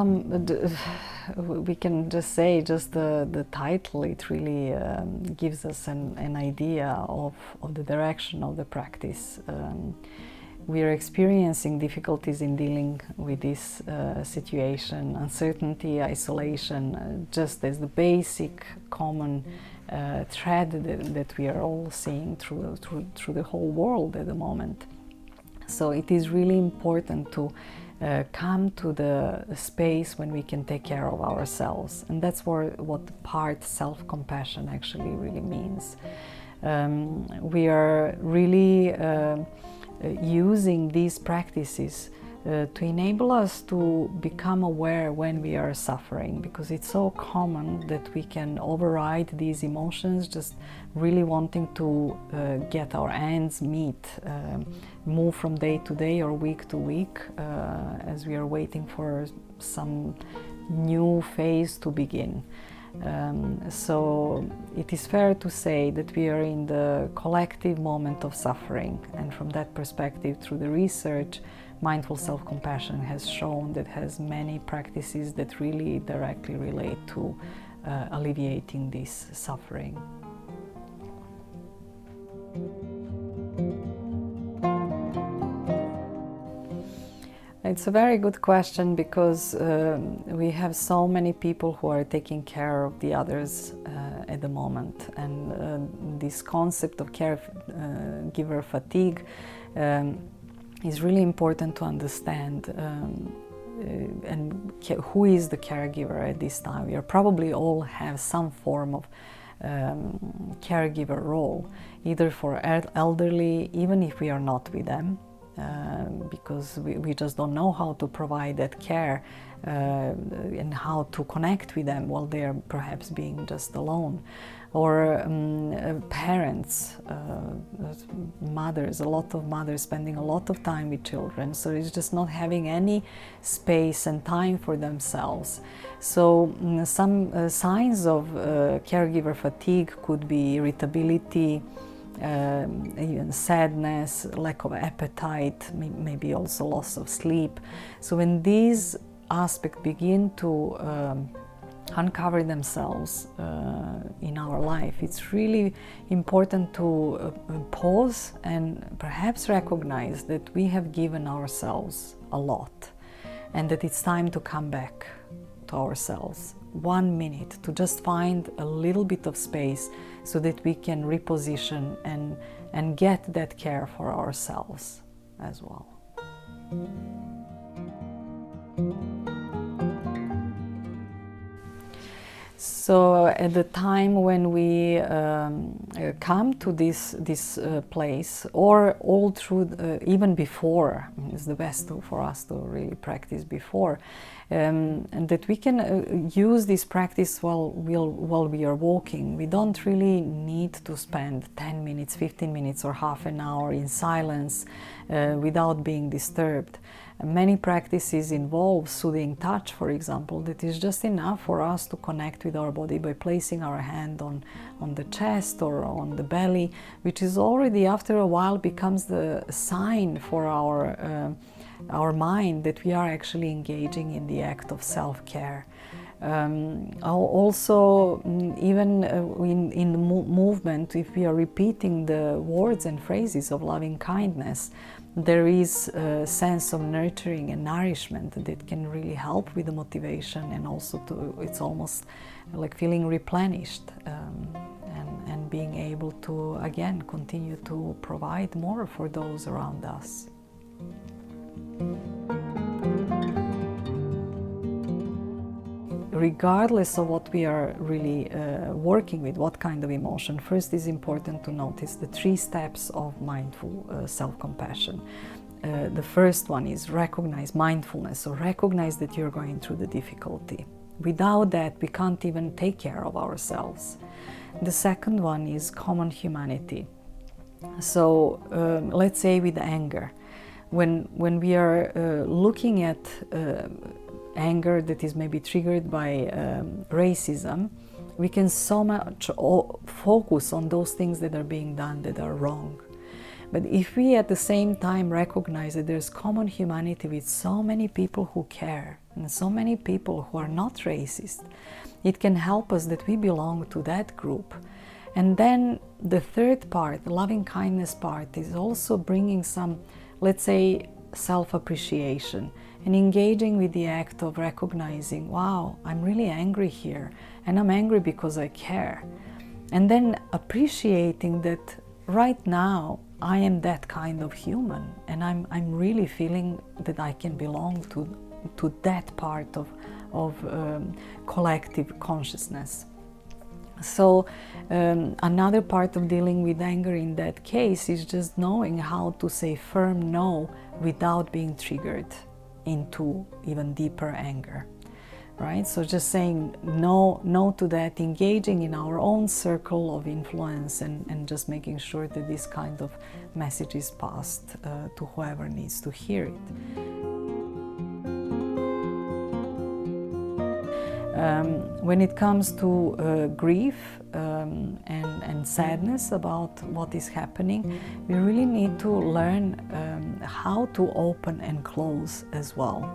we can just say the title, it really gives us an idea of the direction of the practice. We are experiencing difficulties in dealing with this situation, uncertainty, isolation, just as the basic common thread that we are all seeing through the whole world at the moment. So it is really important to come to the space when we can take care of ourselves, and that's what the part self-compassion actually really means. We are really using these practices to enable us to become aware when we are suffering, because it's so common that we can override these emotions, just really wanting to get our ends meet, move from day to day or week to week, as we are waiting for some new phase to begin. So it is fair to say that we are in the collective moment of suffering, and from that perspective, through the research, mindful self-compassion has shown that has many practices that really directly relate to alleviating this suffering. It's a very good question, because we have so many people who are taking care of the others at the moment, and this concept of caregiver fatigue is really important to understand. And who is the caregiver at this time? We probably all have some form of caregiver role, either for elderly, even if we are not with them. Because we just don't know how to provide that care and how to connect with them while they're perhaps being just alone. Or parents, mothers, a lot of mothers spending a lot of time with children, so it's just not having any space and time for themselves. So some signs of caregiver fatigue could be irritability, even sadness, lack of appetite, maybe also loss of sleep. So when these aspects begin to uncover themselves in our life, it's really important to pause and perhaps recognize that we have given ourselves a lot, and that it's time to come back to ourselves. 1 minute to just find a little bit of space so that we can reposition and get that care for ourselves as well. So at the time when we come to this place, or all through, even before, it's the best for us to really practice before, and that we can use this practice while we are walking. We don't really need to spend 10 minutes, 15 minutes or half an hour in silence without being disturbed. Many practices involve soothing touch, for example, that is just enough for us to connect with our body by placing our hand on the chest or on the belly, which is already after a while becomes the sign for our mind that we are actually engaging in the act of self-care. Also, even in the movement, if we are repeating the words and phrases of loving kindness, there is a sense of nurturing and nourishment that can really help with the motivation, and also it's almost like feeling replenished and being able to again continue to provide more for those around us. Regardless of what we are really working with, what kind of emotion, first is important to notice the 3 steps of mindful self-compassion. The first one is recognize mindfulness, so recognize that you're going through the difficulty. Without that, we can't even take care of ourselves. The second one is common humanity. So let's say with anger, when we are looking at anger that is maybe triggered by racism, we can so much focus on those things that are being done that are wrong. But if we at the same time recognize that there's common humanity with so many people who care and so many people who are not racist, it can help us that we belong to that group. And then the third part, the loving kindness part, is also bringing some, let's say, self-appreciation and engaging with the act of recognizing, wow, I'm really angry here, and I'm angry because I care. And then appreciating that right now I am that kind of human, and I'm really feeling that I can belong to that part of collective consciousness. So another part of dealing with anger in that case is just knowing how to say firm no without being triggered into even deeper anger, right? So just saying no to that, engaging in our own circle of influence, and just making sure that this kind of message is passed to whoever needs to hear it. When it comes to grief and sadness about what is happening, we really need to learn how to open and close as well.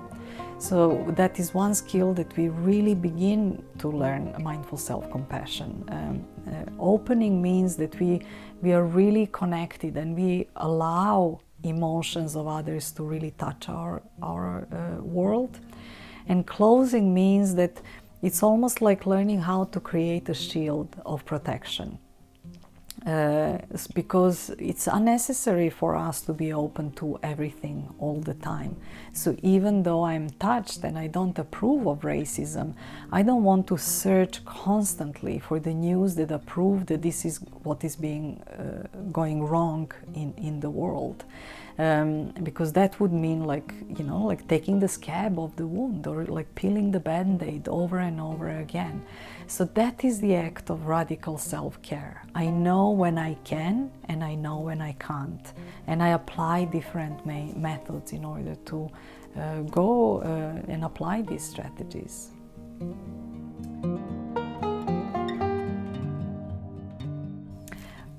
So that is one skill that we really begin to learn, mindful self-compassion. Opening means that we are really connected and we allow emotions of others to really touch our world. And closing means that it's almost like learning how to create a shield of protection. Because it's unnecessary for us to be open to everything all the time. So even though I'm touched and I don't approve of racism, I don't want to search constantly for the news that approve that this is what is going wrong in the world. Because that would mean like taking the scab of the wound, or like peeling the band-aid over and over again. So that is the act of radical self-care. I know when I can and I know when I can't, and I apply different methods in order to go and apply these strategies.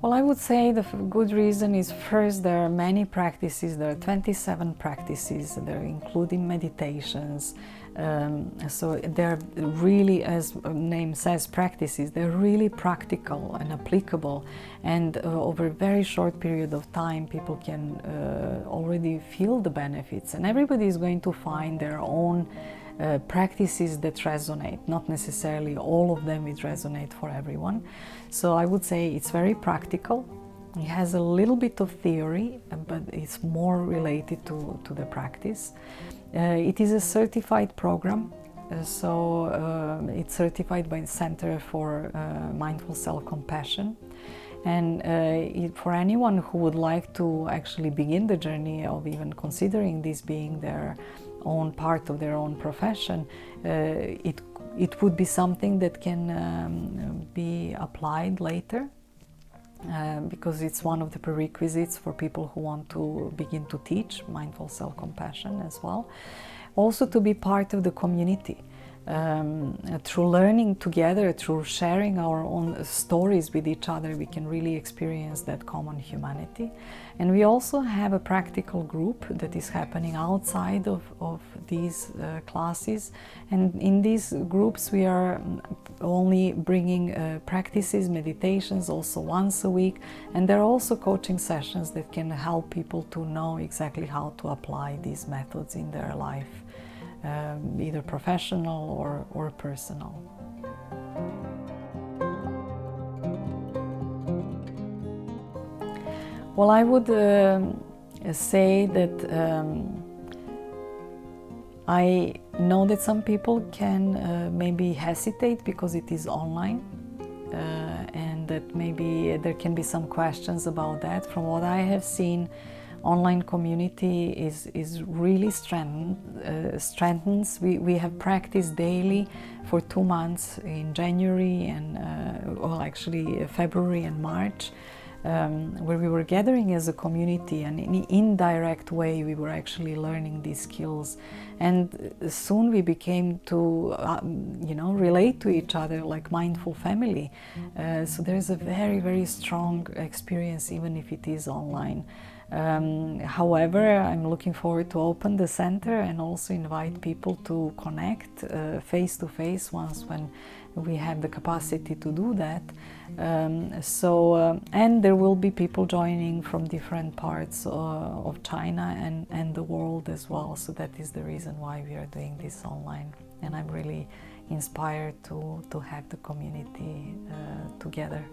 Well, I would say the good reason is, first, there are many practices. There are 27 practices. They're including meditations. So they're really, as the name says, practices. They're really practical and applicable. And over a very short period of time, people can already feel the benefits. And everybody is going to find their own practices that resonate. Not necessarily all of them will resonate for everyone. So I would say it's very practical. It has a little bit of theory, but it's more related to the practice. It is a certified program. So it's certified by the Center for Mindful Self-Compassion. And for anyone who would like to actually begin the journey of even considering this being their own part of their own profession, it would be something that can be applied later, because it's one of the prerequisites for people who want to begin to teach mindful self-compassion as well. Also to be part of the community. Through learning together, through sharing our own stories with each other, we can really experience that common humanity. And we also have a practical group that is happening outside of these classes. And in these groups we are only bringing practices, meditations, also once a week. And there are also coaching sessions that can help people to know exactly how to apply these methods in their life. Either professional or personal. Well, I would say that I know that some people can maybe hesitate because it is online, and that maybe there can be some questions about that. From what I have seen, online community is really strengthens. We have practiced daily for 2 months in January and well, actually February and March. where we were gathering as a community, and in an indirect way we were actually learning these skills, and soon we became to relate to each other like mindful family. So there's a very, very strong experience even if it is online. However, I'm looking forward to open the center and also invite people to connect face to face once when we have the capacity to do that. And there will be people joining from different parts of China and the world as well. So that is the reason why we are doing this online. And I'm really inspired to have the community together.